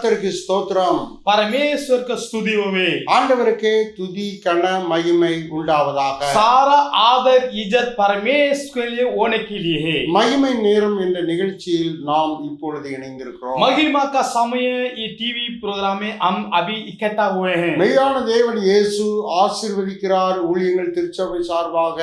கர்த்தருக்கு ஸ்தோத்திரம். परमेश्वर का स्तुति होवे. ஆண்டவருக்கே துதி கன மகிமை உண்டாவதாக. सारा आदर इज्जत परमेश्वर के लिए होने के लिए है. மகிமை நேரம் என்ற நிகழ்ச்சியில் நாம் இப்பொழுது இணைந்திருக்கிறோம். महिमा का समय ये टीवी प्रोग्राम में हम अभी इकट्ठा हुए हैं. மெய்யான தேவன் இயேசு ஆசீர்வதிக்கிறார். ஊழியங்கள் திருச்சபை சார்பாக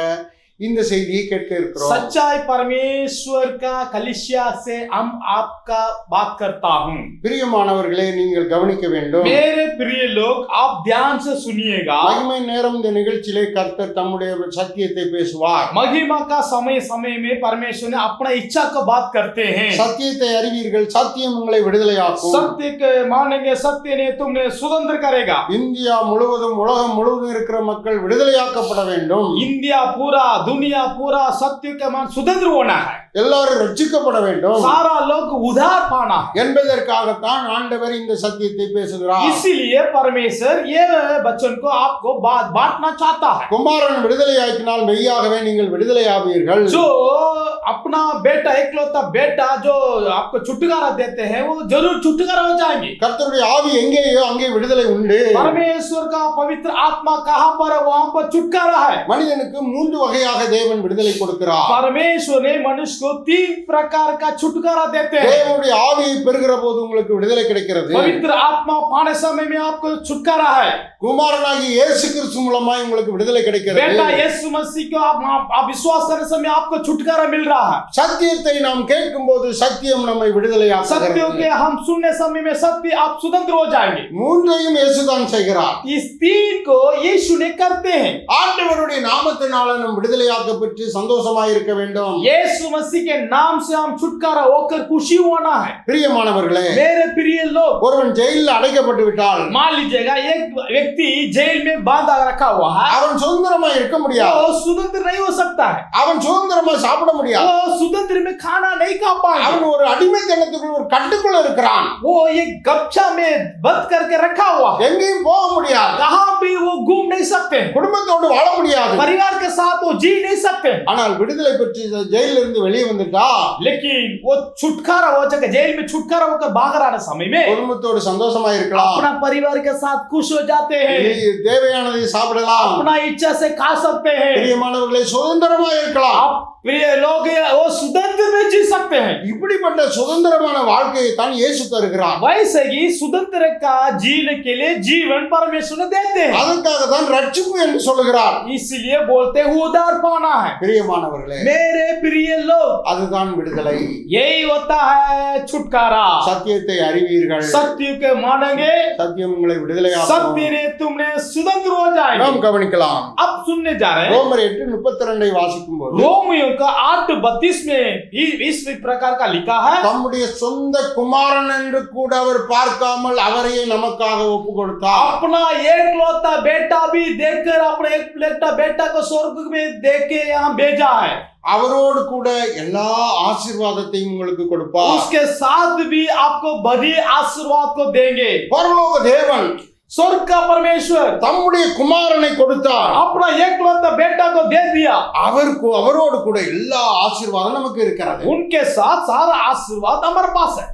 இந்த செய்தியை கேட்க இருக்கிறோம். सच्चाई परमेश्वर का कलीसिया से हम आपका बात करता हूँ. பிரியமானவர்களே, நீங்கள் கவனிக்க வேண்டும். मेरे प्रिय लोग, आप ध्यान से सुनिएगा. மகிமை நேரம் இந்த நிகழ்ச்சியிலே கர்த்தர் தம்முடைய சத்தியத்தை பேசுவார். महिमा का समय समय में परमेश्वर ने अपना इच्छा का बात करते हैं. சத்தியத்தை அறிவீர்கள், சத்தியம் உங்களை விடுதலையாக்கும். सत्य के मानेंगे, सत्य ने तुमने स्वतंत्र करेगा. இந்தியா முழுவதும் உலகம் முழுவதும் இருக்கிற மக்கள் விடுதலையாக்கப்பட வேண்டும். इंडिया पूरा, दुनिया पूरा सत्य का मान स्वतंत्र होना है. எல்லாரும் ரட்சிக்கப்பட வேண்டும். सारा लोग उधार पाना है. என்பதற்காகத்தான் ஆண்டவர் இந்த சத்தியத்தை பேசுகிறார். इसीलिए परमेश्वर ये वचन को आपको बांटना चाहता है. குமாரன் விடுதலையாக்கினால் மெய்யாகவே நீங்கள் விடுதலையாவீர்கள். जो अपना बेटा, एकलौता बेटा जो आपको छुटकारा देते हैं, वो जरूर छुटकारा हो जाएंगे. கர்த்தருடைய ஆவி எங்கேயோ அங்கே விடுதலை உண்டு. परमेश्वर का पवित्र आत्मा कहाँ पर है, वहाँ पर छुटकारा है. மனிதனுக்கு 3 வகையாக தேவன் விடுதலை கொடுக்கிறார். परमेश्वर ने मनुष्य को 3 प्रकार का छुटकारा देते हैं. தேவனுடைய ஆவியை பெறுகிற போது உங்களுக்கு விடுதலை கிடைக்கிறது. पवित्र आत्मा पाने समय में आपको छुटकारा है. குமாரனாகிய இயேசு கிறிஸ்து மூலமாய் உங்களுக்கு விடுதலை கிடைக்கிறது. बेटा यीशु मसीह को आप विश्वास करने समय आपको छुटकारा मिल रहा है. சத்தியத்தை நாம் கேட்கும்போது சத்தியம் நம்மை விடுதலையாக்குகிறது. सत्यों के हम सुनने समय में सत्य आप स्वतंत्र हो जाएंगे. மூன்றையும் இயேசுதான் செய்கிறார். इस 3 को यीशु ने करते हैं. ஆண்டவருடைய நாமத்தினால நாம் விடுதலையாக்கப்பட்டு சந்தோஷமாய் இருக்க வேண்டும். यीशु मसीह के नाम से हम छुटकारा होकर खुशी होना है. பிரியமானவர்களே, मेरे प्रिय लोग, ஒருவன் ஜெயிலில் அடைக்கப்பட்டு விட்டால் मान लीजिएगा एक व्यक्ति जेल में बांधा रखा हुआ है. அவன் சுதந்திரமா இருக்க முடியாது. वो स्वतंत्र नहीं हो सकता है. அவன் சுதந்திரமா சாப்பிட முடியாது. वो स्वतंत्र में खाना नहीं खा पाएगा. அவன் ஒரு அடிமைத்தனத்துக்குள் ஒரு கட்டுக்குள்ள இருக்கிறான். वो एक गपछा में बंद करके रखा हुआ है. எங்கேயும் போக முடியாது. कहाँ भी वो घूम नहीं सकते. குடும்பத்தோடு வாழ முடியாது. परिवार के साथ वो जी नहीं सकते. ஆனால் விடுதலை பெற்று ஜெயிலில் இருந்து வெளியே வந்துட்டா लेकिन वो छुटकारा हो जाएगा. जेल में छुटकारा होकर बाहर आने समय में குடும்பத்தோடு சந்தோஷமா இருக்கலாம். अपना परिवार के साथ खुश हो जाते हैं. தேவையானதை சாப்பிடலாம். अपना इच्छा से खा सकते हैं. பிரியமானவர்களை சுதந்திரமா இருக்கலாம். आप प्रिय लोग, वो स्वतंत्र में जी सकते हैं. இப்படிப்பட்ட சுதந்திரமான வாழ்க்கையை தான் இயேசு தருகிறார். वैसे ही स्वतंत्र का जीने के लिए जीवन परमेश्वर ने देते हैं. அதற்காக தான் ரட்சிப்பு என்று சொல்லுகிறார். इसलिए बोलते हैं उद्धार पाना है. பிரியமானவர்களே, मेरे प्रिय लोग, அதுதான் விடுதலை. यही होता है छुटकारा. சத்தியத்தை அறிவீர்கள், सत्य के मानेंगे, சத்தியம் உங்களை விடுதலையாக்கும். सत्य ने तुमने स्वतंत्र हो जाएंगे. நாம் கவனிக்கலாம். अब सुनने जा रहे हैं ரோமர் 8:32 வாசிக்கும் போது रोमियों का 8:32 में इस प्रकार का लिखा है. தம்முடைய சொந்த குமாரன் என்று கூட அவர் பார்க்காமல் அவரையே நமக்காக ஒப்பு கொடுத்தார். अपना एकलौता बेटा भी देखकर अपने एकलौता बेटा को स्वर्ग में देख के यहाँ भेजा है. அவரோடு கூட எல்லா ஆசீர்வாதத்தையும் உங்களுக்கு கொடுப்பார். उसके साथ भी आपको बड़ी आशीर्वाद को देंगे. பரலோக தேவன் स्वर्ग का परमेश्वर தம்முடைய குமாரனை கொடுத்தார். अपना एकलौता बेटा को दे दिया. அவரோடு கூட எல்லா ஆசீர்வாதம் நமக்கு இருக்கிறது. उनके साथ सारा आशीर्वाद हमारे पास है.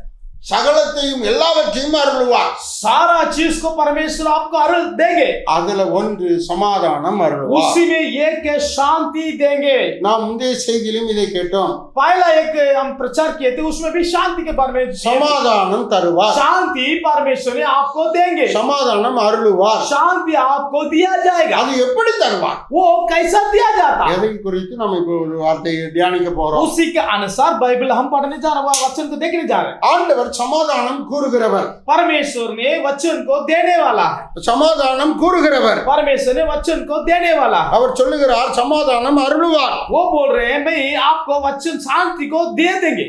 சகலத்தையும் எல்லாவற்றையும் அருள்வார். सारा चीज को परमेश्वर आपको अरुल देंगे. அதுல ஒன்று சமாதானம் அருள்வார். उसी में एक शांति देंगे. நாம் முந்தைய செய்தியிலும் இதை கேட்டோம். पहला एक हम प्रचार किए थे, उसमें भी शांति के बारे में சமாதானம் தருவார். शांति परमेश्वर ने आपको देंगे. சமாதானம் அருள்வார். शांति आपको दिया जाएगा. அது எப்படி தருவார்? वो कैसा दिया जाता है? எதை குறித்து நாம் இப்போ ஒரு வார்த்தையை தியானிக்க போறோம். उसी के अनुसार बाइबल हम पढ़ने जा रहे हैं, वचन को देखने जा रहे हैं. ஆண்டவர் சமாதானம் கூறுகிறவர். परमेश्वर ने वचन को देने वाला है. சமாதானம் கூறுகிறவர். परमेश्वर ने वचन को देने वाला है. அவர் சொல்லுகிறார் சமாதானம் அருள்வார். वो बोल रहे हैं भाई आपको वचन शांति को दे देंगे.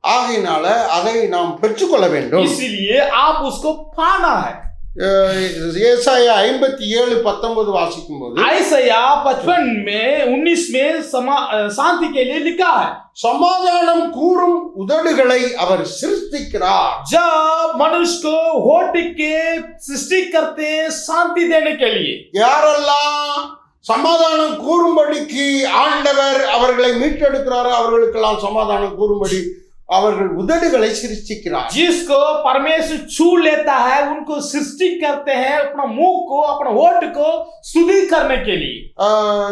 ஆகையினால அதை நாம் பெற்றுக்கொள்ள வேண்டும். इसीलिए आप उसको पाना है. ஏசாயா 57:19 வாசிக்கும் போது ஐசாயா 55:19 में शांति के लिए लिखा है. சமாதானம் கூறும் உதடுகளை அவர் சிருஷ்டிக்கிறார். जब मनुष्य को होठ के सृष्टि करते हैं शांति देने के लिए. யாரெல்லாம் சமாதானம் கூறும்படிக்கு ஆண்டவர் அவர்களை மீட்டெடுக்கிறாரோ அவர்களுக்கெல்லாம் சமாதானம் கூறும்படி அவர்கள் உதடுகளை சிருஷ்டிக்கிறார். जिसको परमेश्वर छू लेता है उनको सृष्टि करते हैं अपना मुंह को अपना होठ को शुद्धि करने के लिए.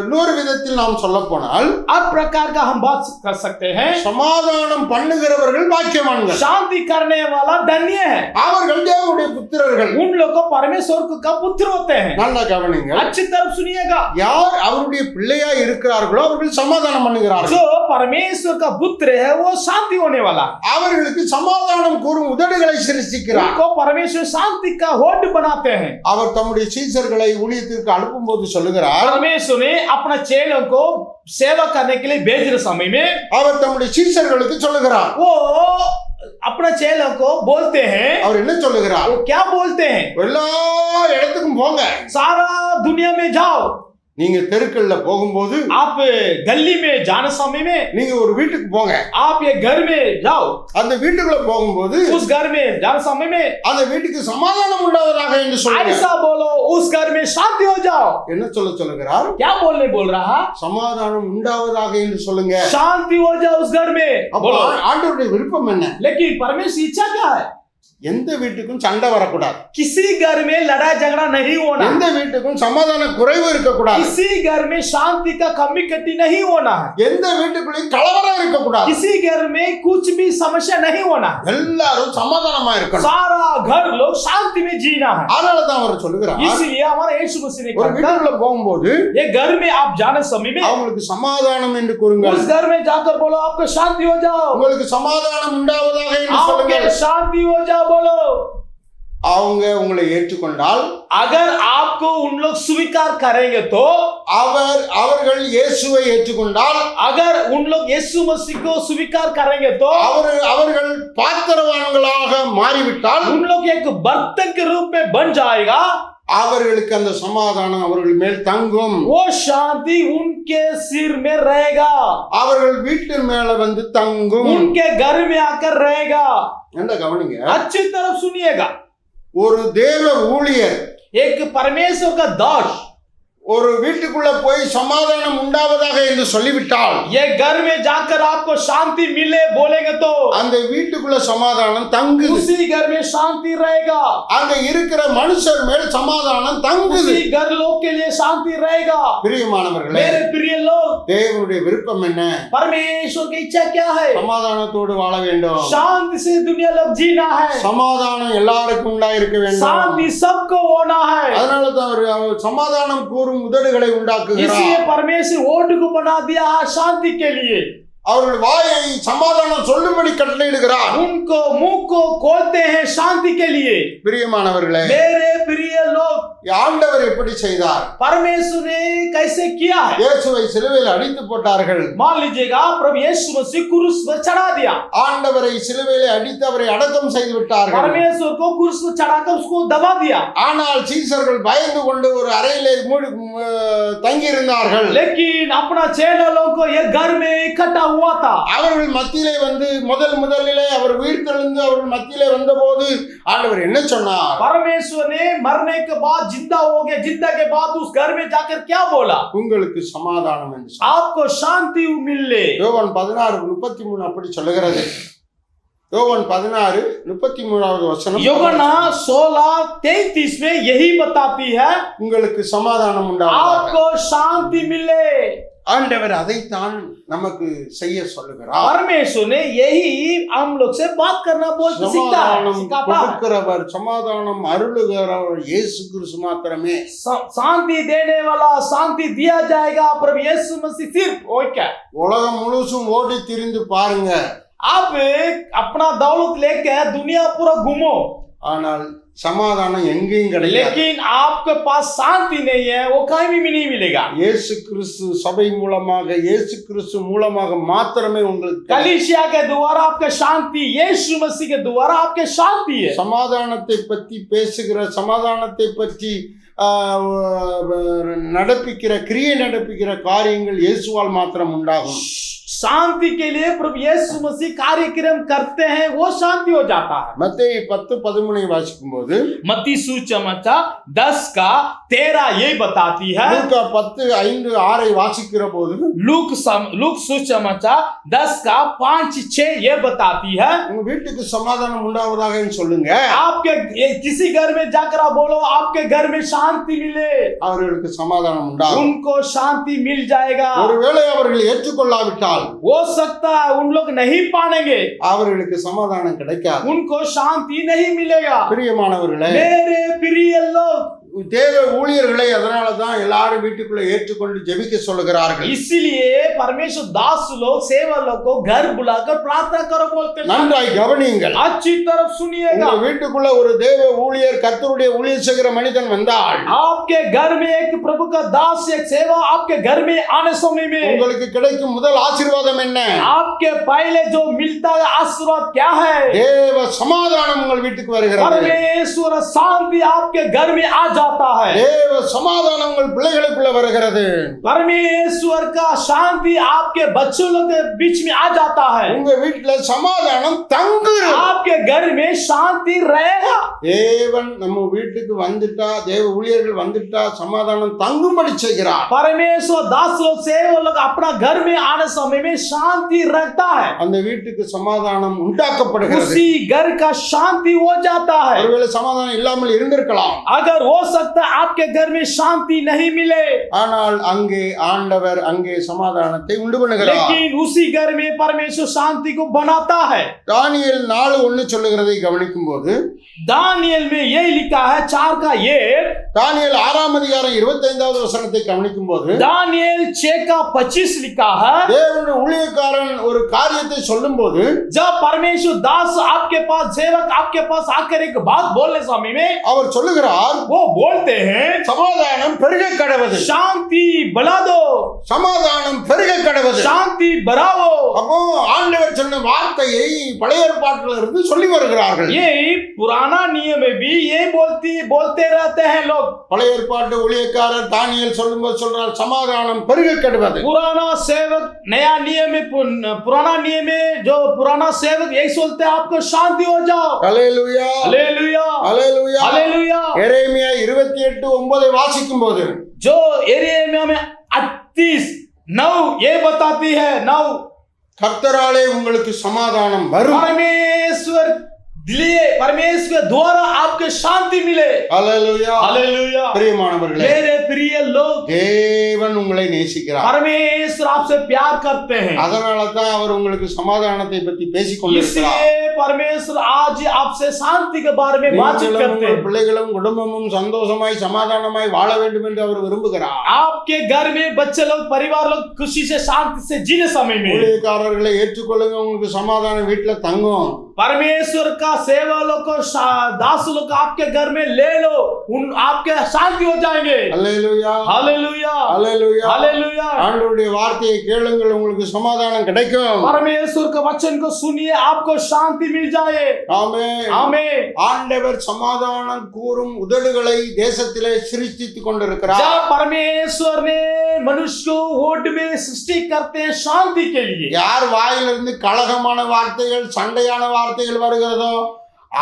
இன்னொரு விதத்தில் நாம் சொல்ல போனால் अब प्रकार का हम बात कर सकते हैं சமாதானம் பண்ணுகிறவர்கள் பாக்கியவான்கள். शांति करने वाला धन्य है. அவர்கள் தேவனுடைய புத்திரர்கள். उन लोग को परमेश्वर का पुत्र होते हैं. நல்லா கவனிங்க. अच्छी तरफ सुनिएगा. யார் அவருடைய பிள்ளையா இருக்கிறார்களோ அவர்கள் சமாதானம் பண்ணுகிறார்கள். जो परमेश्वर का पुत्र है वो शांति होने वाला. அவர்களுக்கு சமாதானம் கூறும் உதடுகளை சிருஷ்டிக்கிறார். उनको परमेश्वर शांति का होठ बनाते हैं. அவர் தம்முடைய சீஷர்களை ஊழியத்திற்கு அனுப்பும்போது சொல்லுகிறார், परमेश्वर ने अपना चेलों को सेवा करने के लिए भेजने समय में அவர் தம்முடைய சீஷர்களுக்கு சொல்லுகிறார். वो अपना चेलों को बोलते हैं. அவர் என்ன சொல்லுகிறார்? वो क्या बोलते हैं? எல்லா இடத்துக்கும் போங்க. सारा दुनिया में जाओ. நீங்க தெருக்கள்ல போகும்போது आप गली में जाने समय में நீங்க ஒரு வீட்டுக்கு போங்க. आप ये घर में जाओ. அந்த வீட்டுக்குள்ள போகும்போது उस घर में जाने समय में அந்த வீட்டுக்கு சமாதானம் உண்டாவதாக என்று சொல்லுங்க. ऐसा बोलो उस घर में शांति हो जाओ. என்ன சொல்லுகிறார்? क्या बोलने बोल रहा? சமாதானம் உண்டாவதாக என்று சொல்லுங்க. शांति हो जाओ उस घर में. அப்போ ஆண்டவருடைய விருப்பம் என்ன? लेकिन परमेश्वर इच्छा क्या है? எந்த வீட்டுக்கும் சண்டை வரக்கூடாது. किसी घर में लड़ाई झगड़ा नहीं होना. எந்த வீட்டுக்கும் சமாதான குறைவு இருக்கக்கூடாது. किसी घर में शांति का कमी कटी नहीं होना है. எந்த வீட்டுக்குள்ளேயும் கலவரம் இருக்கக்கூடாது. किसी घर में कुछ भी समस्या नहीं होना. எல்லாரும் சமாதானமா இருக்கணும். सारा घर लोग शांति में जीना है. அதனால தான் அவர் சொல்லுகிறார், इसलिए हमारा यीशु मसीह ने ஒரு कहा வீட்டுக்குள்ள போகும்போது ये घर में आप जाने समय में அவங்களுக்கு சமாதானம் என்று கூறுங்கள். उस घर में जाकर बोलो आपको शांति हो जाओ. உங்களுக்கு சமாதானம் உண்டாவதாக என்று சொல்லுங்கள். आपके शांति हो जाओ बोलो. அவங்க உங்களை ஏற்றுக்கொண்டால், अगर आपको उन लोग स्वीकार करेंगे तो அவர்கள் இயேசுவை ஏற்றுக்கொண்டால், अगर उन लोग यीशु मसीह को स्वीकार करेंगे तो அவர்கள் பாத்திரவான்களாக மாறிவிட்டால், उन लोग एक बर्तन के रूप में बन जाएगा. அவர்களுக்கு அந்த சமாதானம் அவர்கள் மேல் தங்கும். वो शांति उनके सिर में रहेगा. அவர்கள் வீட்டு மேல வந்து தங்கும். उनके घर में आकर रहेगा. என்ன கவனிங்க, अच्छी तरफ सुनिएगा. ஒரு தேவ ஊழியர் एक परमेश्वर का दास ஒரு வீட்டுக்குள்ள போய் சமாதானம் உண்டாவதாக என்று சொல்லிவிட்டால், ये घर में जाकर आपको शांति मिले बोलेंगे तो அந்த வீட்டுக்குள்ள சமாதானம் தங்குது. उसी घर में शांति रहेगा. அங்க இருக்கிற மனுஷர் மேல் சமாதானம் தங்குது. उसी घर लोग के लिए शांति रहेगा. பிரியமானவர்களே, मेरे प्रिय लोग, தேவனுடைய விருப்பம் என்ன? परमेश्वर की इच्छा क्या है? சமாதானத்தோடு வாழ வேண்டும். शांति से दुनिया लोग जीना है. சமாதானம் எல்லாருக்கும் உண்டாயிருக்க வேண்டும். शांति सबको होना है. அதனால தான் அவர் சமாதானம் கூறும் உதடுகளை உண்டாக்குகிறார். इसलिए परमेश्वर ओठ को बना दिया है शांति के लिए. அவர்கள் வாயை சமாதானம் சொல்லும்படி கட்டளையிடுகிறார். उनको मुंह को खोलते हैं शांति के लिए. பிரியமானவர்களே, मेरे प्रिय लोग, ஆண்டவர் எப்படி செய்தார்? परमेश्वर ने कैसे किया है? இயேசுவை சிலுவையில் அடித்து போட்டார்கள். मान लीजिएगा प्रभु यीशु मसीह क्रूस पर चढ़ा दिया. ஆண்டவரை சிலுவையில் அடித்து அவரை அடக்கம் செய்து விட்டார்கள். परमेश्वर को क्रूस पर चढ़ाकर उसको दबा दिया. ஆனால் சீசர்கள் பயந்து கொண்டு ஒரு அறையிலே தங்கி இருந்தார்கள். लेकिन अपना चेलों को ये घर में इकट्ठा हुआ था. அவர்கள் மத்தியிலே வந்து முதலிலே அவர் உயிர்த்தெழுந்து அவர்கள் மத்தியிலே வந்தபோது ஆண்டவர் என்ன சொன்னார்? परमेश्वर ने मरने के बाद जिंदा हो गए, जिंदा के बाद उस घर में जाकर क्या बोला? உங்களுக்கு சமாதானம் என்று சொன்னார். आपको शांति मिले. யோவான் 16:33 அப்படி சொல்லுகிறது. யோவான் 16:33 வசனம். யோவானா 16:33 में यही बताती है, உங்களுக்கு சமாதானம் உண்டாவதாக. आपको शांति मिले. ஆண்டவர் அதைத்தான் நமக்கு செய்ய சொல்லுகிறார். परमेश्वर ने यही हम लोग से बात करना बोलते सिखाता है. கொடுக்கிறவர், சமாதானம் அருளுகிறவர் இயேசு கிறிஸ்து மாத்திரமே. शांति देने वाला शांति दिया जाएगा प्रभु यीशु मसीह सिर्फ. ओके, உலகம் முழுசும் ஓடி திரிந்து பாருங்க, आप अपना दौलत लेकर दुनिया पूरा घूमो, ஆனால் சமாதானம் எங்கேயும் கிடையாது. लेकिन आपके पास शांति नहीं है, वो कहीं भी नहीं मिलेगा. இயேசு கிறிஸ்து சபை மூலமாக, இயேசு கிறிஸ்து மூலமாக மாத்திரமே உங்களுக்கு कलीसिया के द्वारा आपका शांति, यीशु मसीह के द्वारा आपके शांति है. சமாதானத்தை பற்றி பேசுகிற, சமாதானத்தை பற்றி நடப்பிக்கிற, கிரியை நடப்பிக்கிற காரியங்கள் இயேசுவால் மாத்திரம் உண்டாகும். शांति के लिए प्रभु यीशु मसीह कार्यक्रम करते हैं, वो शांति हो जाता है। மத்தேயு 10:13 வாசிக்கும் போது मत्ती सुसमाचार 10:13 ये बताती है। லூக்கா 10:5-6 வாசிக்கிற போது लूक सुसमाचार 10:5-6 ये बताती है। உங்க வீட்டுக்கு சமாதானம் உண்டாவதாக சொல்லுங்க. आपके किसी घर में जाकर आप बोलो आपके घर में शांति मिले, அவர்களுக்கு சமாதானம் உண்டாகும். उनको शांति मिल जाएगा। ஒருவேளை அவர்கள் ஏற்றுக்கொள்ளாவிட்டால் हो सकता है उन लोग नहीं पाएंगे, அவர்களுக்கு சமாதானம் கிடைக்காது. उनको शांति नहीं मिलेगा। பிரியமானவர்களே, मेरे प्रिय लोग, தேவ ஊழியர்களை அதனால தான் எல்லாரும் வீட்டுக்குள்ள ஏற்றுக்கொண்டு ஜெபிக்க சொல்லுகிறார்கள். इसलिए परमेश्वर दास लोग सेवा लोग को घर बुलाकर प्रार्थना करो बोलते हैं। நன்றாய் கவனியுங்கள். अच्छी तरफ सुनिएगा। உங்க வீட்டுக்குள்ள ஒரு தேவ ஊழியர் கர்த்தருடைய ஊழியம் செய்கிற மனிதன் வந்தால் आपके घर में एक प्रभु का दास एक सेवा आपके घर में आने समय में உங்களுக்கு கிடைக்கும் முதல் ஆசீர்வாதம் என்ன? आपके पहले जो मिलता है आशीर्वाद क्या है? தேவ சமாதானம் உங்கள் வீட்டுக்கு வருகிறது. परमेश्वर शांति आपके घर में आ जाता है। தேவ சமாதானம் உங்கள் பிள்ளைகளுக்குள்ள வருகிறது. परमेश्वर का शांति आपके बच्चों लोग के बीच में आ जाता है। உங்க வீட்டுல சமாதானம் தங்குகிறது. आपके घर में शांति रहेगा। தேவன் நம்ம வீட்டுக்கு வந்துட்டா, தேவ ஊழியர்கள் வந்துட்டா சமாதானம் தங்கும்படி செய்கிறார். परमेश्वर दास लोग सेवक लोग अपना घर में आने समय में शांति रखता है, அந்த வீட்டுக்கு சமாதானம் உண்டாக்கப்படுகிறது. उसी घर का शांति हो जाता है। ஒருவேளை சமாதானம் இல்லாமல் இருந்திருக்கலாம், अगर हो सकता है आपके घर में शांति नहीं मिले, ஆனால் அங்கே ஆண்டவர் அங்கே சமாதானத்தை உண்டு பண்ணுகிறார். लेकिन उसी घर में परमेश्वर शांति को बनाता है। தானியேல் 4:1 சொல்லுகிறதை கவனிக்கும் போது दानियेल में यही लिखा है 4:1, தானியேல் 6ஆம் அதிகாரம் 25வது வசனத்தை கவனிக்கும் போது दानियेल 6:25 लिखा है। தேவனுடைய ஊழியக்காரன் ஒரு காரியத்தை சொல்லும்போது जब परमेश्वर दास आपके पास सेवक आपके पास आकर एक बात बोलने समय में அவர் சொல்லுகிறார், वो बोलते हैं சமாதானம் பெருக கடவது, शांति बढ़ा दो, சமாதானம் பெருக கடவது. शांति बढ़ाओ। அப்போ ஆண்டவர் சொன்ன வார்த்தையை பழைய ஏற்பாட்டில இருந்து சொல்லி வருகிறார்கள். ये पुराना नियम में भी ये बोलते रहते हैं लोग। பழைய ஏற்பாட்டு ஊழியக்காரர் தானியேல் சொல்லும்போது சொல்றார், சமாதானம் பெருக கடவது. पुराना सेवक नया नियम में पुराना नियम में जो पुराना सेवक यही बोलते हैं आपको शांति हो जाओ। அல்லேலூயா, हालेलुया, அல்லேலூயா. हालेलुया। எரேமியா 28:9 வாசிக்கும் போது जो एरिया में 38:9 ये बताती है 9, கர்த்தராலே உங்களுக்கு சமாதானம் வரும். परमेश्वर द्वारा आपके शांति मिले। அல்லேலூயா, हालेलुया। பிரியமானவர்களே, मेरे प्रिय लोग, தேவன் உங்களை நேசிக்கிறார். परमेश्वर आपसे प्यार करते हैं, அதனால தான் அவர் உங்களுக்கு சமாதானத்தை பத்தி பேசிக் கொண்டிருக்கிறார். इसलिए परमेश्वर आज आपसे शांति के बारे में बातचीत நீங்களும் करते உங்கள் हैं। பிள்ளைகளும் குடும்பமும் சந்தோஷமாய் சமாதானமாய் வாழ வேண்டும் என்று அவர் விரும்புகிறார். आपके घर में बच्चे लोग परिवार लोग खुशी से शांति से जीने समय में ஊழியக்காரர்களை ஏற்றுக்கொள்ளுங்க, உங்களுக்கு சமாதானம் வீட்டுல தங்கும். परमेश्वर का सेवा लोग को दास लोग आपके घर में ले लो, उन आपके शांति हो जाएंगे। அல்லேலூயா, हालेलुया, அல்லேலூயா. हालेलुया। ஆண்டவருடைய வார்த்தையை கேளுங்கள், உங்களுக்கு சமாதானம் கிடைக்கும். परमेश्वर का वचन को सुनिए, आपको शांति मिल जाए। ஆமென், आमीन। ஆண்டவர் சமாதானம் கூறும் உதடுகளை தேசத்திலே சிருஷ்டித்துக் கொண்டிருக்கிறார். जब परमेश्वर ने मनुष्य को होठ में सृष्टि करते हैं शांति के लिए, யார் வாயிலிருந்து கலகமான வார்த்தைகள் சண்டையான வார்த்தைகள் வருகிறதோ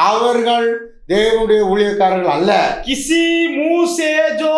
அவர்கள் தேவனுடைய ஊழியக்காரர்கள் அல்ல. किसी मुंह से जो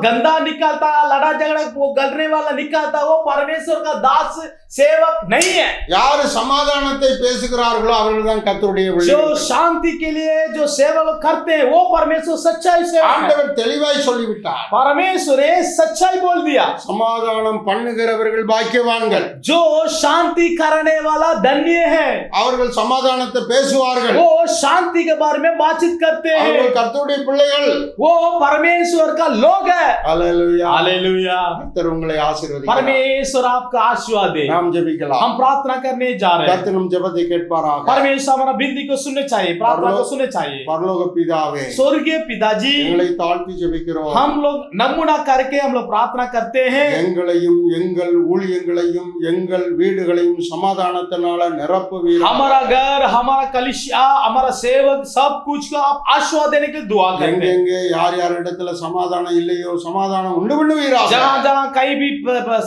गंदा निकलता लड़ा झगड़ा वो गलने वाला निकलता वो परमेश्वर का दास सेवक नहीं है। யாரு சமாதானத்தை பேசுகிறார்களோ அவர்கள் தான் கர்த்தருடைய जो ஊழியர்கள். शांति के लिए जो सेवा लोग करते हैं वो परमेश्वर सच्चाई से ஆண்டவர் தெளிவாய் சொல்லிவிட்டார், परमेश्वर ने सच्चाई बोल दिया। சமாதானம் பண்ணுகிறவர்கள் பாக்கியவான்கள், जो शांति करने वाला धन्य है, அவர்கள் சமாதானத்தை பேசுவார்கள். वो शांति के बारे में बातचीत करते हैं, அவர்கள் கர்த்தருடைய பிள்ளைகள். वो परमेश्वर का लोग है। அல்லேலூயா, हालेलुया। கர்த்தர் உங்களை ஆசீர்வதிப்பார். परमेश्वर आपका आशीर्वाद दे। நாம் ஜெபிக்கலாம். हम प्रार्थना करने जा रहे हैं। கர்த்தர் நம் ஜெபத்தை கேட்பாராக. परमेश्वर हमारा विनती को सुनने चाहिए, प्रार्थना को सुनने चाहिए। பரலோக பிதாவே, स्वर्गीय पिताजी, எங்களை தாழ்த்தி ஜெபிக்கிறோம். हम लोग नमूना करके हम लोग प्रार्थना करते हैं, எங்களையும் எங்கள் ஊழியங்களையும் எங்கள் வீடுகளையும் சமாதானத்தினால நிரப்புவீராக. हमारा घर हमारा कलिसिया हमारा सेवक सब कुछ को आप आशीर्वाद देने के लिए दुआ करते हैं। எங்கெங்கே யார் யார் இடத்துல சமாதானம் இல்லையோ தேசத்திலேயோ சமாதானம் உண்டு பண்ணுவீராக. जहाँ जहाँ कहीं भी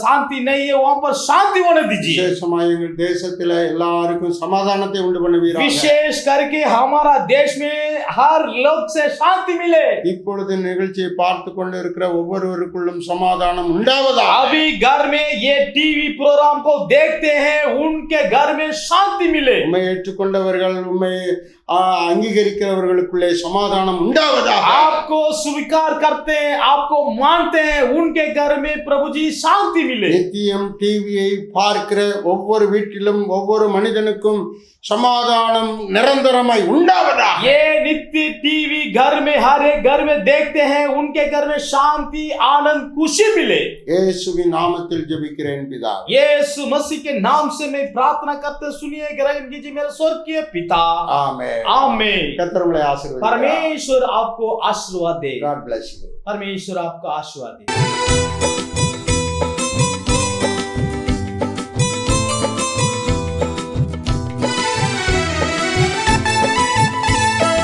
शांति नहीं है वहां पर शांति होने दीजिए। விசேஷமாய் எங்கள் தேசத்துல எல்லாருக்கும் சமாதானத்தை உண்டு பண்ணுவீராக. विशेष करके हमारा देश में हर लोग से शांति मिले। இப்பொழுது நிகழ்ச்சியை பார்த்து கொண்டு இருக்கிற ஒவ்வொருவருக்குள்ளும் சமாதானம் உண்டாவதாக. अभी घर में ये टीवी प्रोग्राम को देखते हैं उनके घर में शांति मिले। உம்மை ஏற்றுக்கொண்டவர்கள் உம்மை அங்கீகரிக்கிறவர்களுக்குள்ளே சமாதானம் உண்டாவதாக. आपको स्वीकार करते हैं आपको मानते हैं उनके घर में प्रभु जी शांति मिले। நித்தியம் டிவியை பார்க்கிற ஒவ்வொரு வீட்டிலும் ஒவ்வொரு மனிதனுக்கும் சமாதானம் நிரந்தரமாய் உண்டாவதாக. ये नित्य टीवी घर में हर एक घर में देखते हैं उनके घर में शांति आनंद खुशी मिले। இயேசுவின் நாமத்தில் ஜெபிக்கிறேன் பிதா. यीशु मसीह के नाम से मैं प्रार्थना करते सुनिए ग्रहण कीजिए मेरे स्वर्गीय पिता। ஆமென். आमीन। கர்த்தர் உங்களை ஆசீர்வதிப்பார். परमेश्वर आपको आशीर्वाद दे। God bless you. परमेश्वर आपको आशीर्वाद दे।